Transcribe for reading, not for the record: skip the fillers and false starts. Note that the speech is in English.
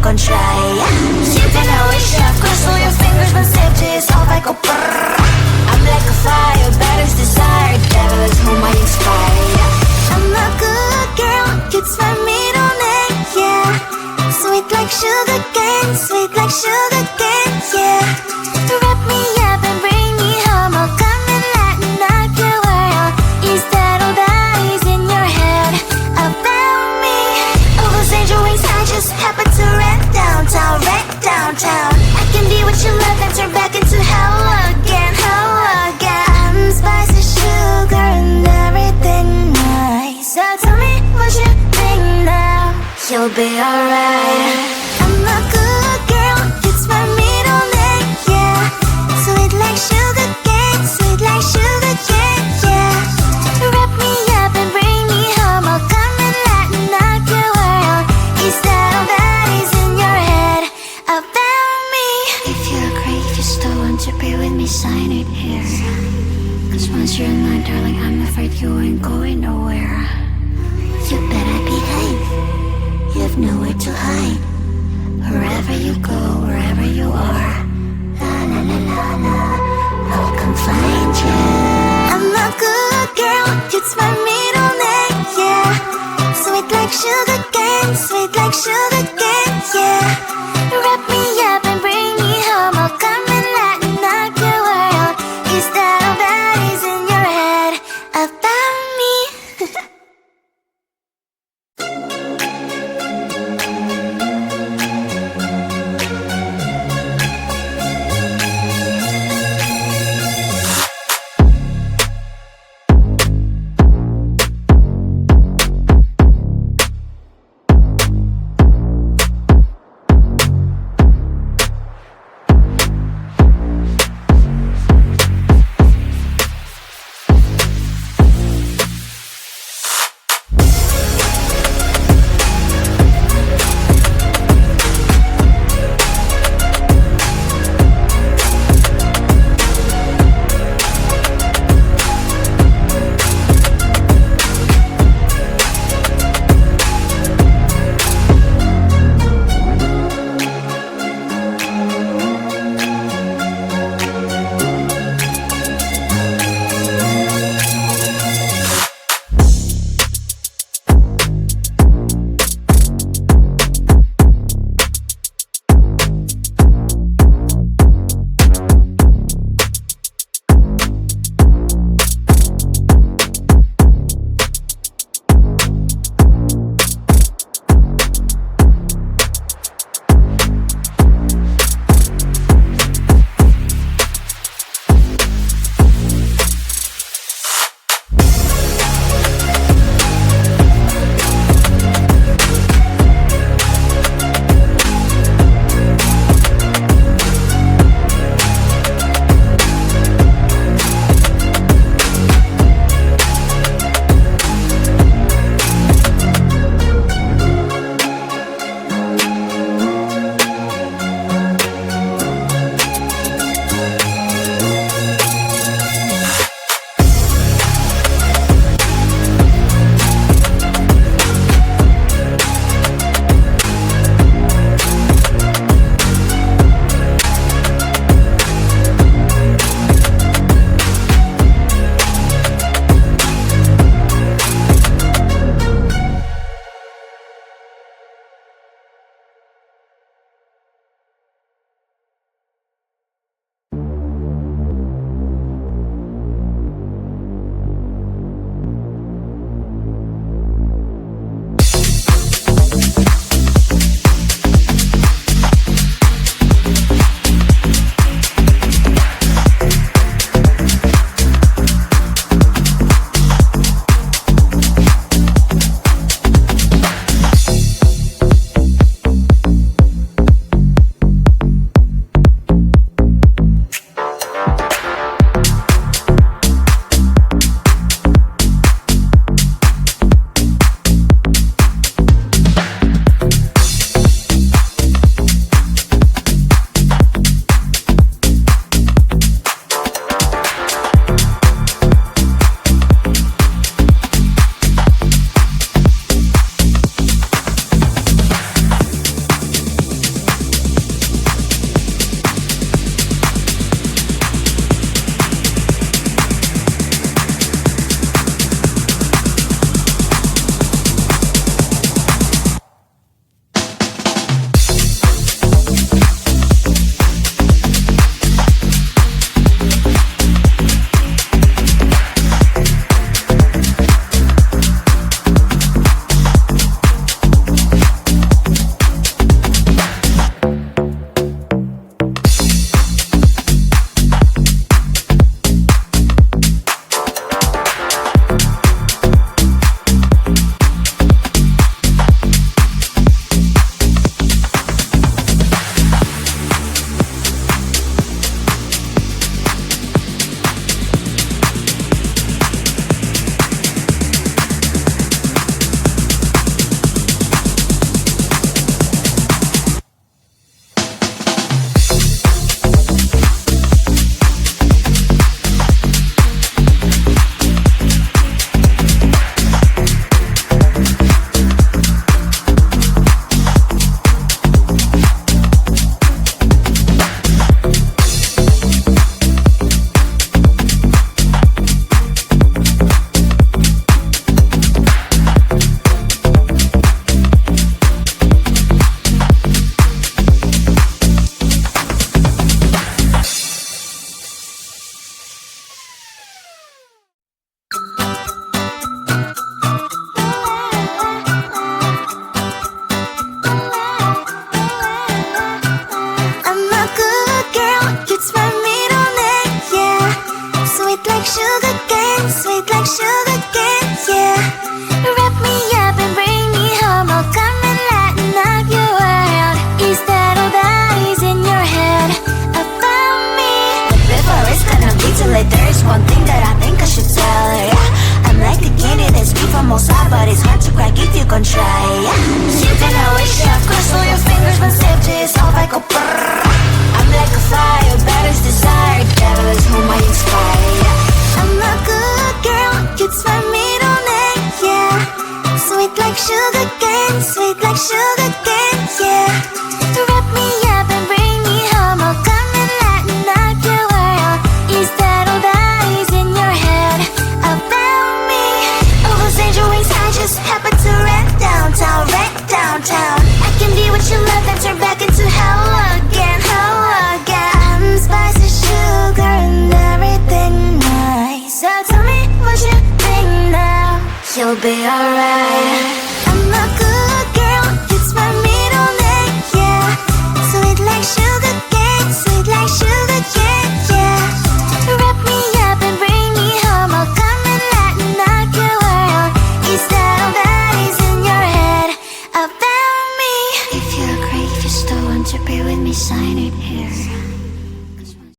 건 try. 심장 나와 chef, cross all your fingers when safety is off. I go brrrr. I'm like a fire, batter's desire. Devil is whom I inspire. I'm a good girl, kids my middle name, yeah. Sweet like sugar cane, sweet like sugar cane, yeah. Wrap me up and bring me home. I'll come and lighten up your world. Is that all that is in your head about me? All those angel wings I just happen to rent downtown, wreck downtown. I can be what you love and turn back into hell again, hell again. I'm spicy sugar and everything nice. So tell me what you think now. You'll be alright. I'm a good girl, it's my middle name, yeah. Sweet like sugar cane, sweet like sugar cane, yeah. Wrap me up and bring me home. I'll come and lighten up your world. Is that all that is in your head about me? If you agree, if you still want to be with me, sign it here. Cause once you're mine, darling, I'm afraid you ain't going nowhere. You better behave. You have nowhere to hide. Wherever you go, wherever you are, la la la la la, I'll come find you. I'm a good girl, it's my middle name, yeah. Sweet like sugar cane, sweet like sugar cane, yeah. Wrap me up and bring me home. I'll come and lighten up your world. Is that all that is in your head about me? you'll be alright.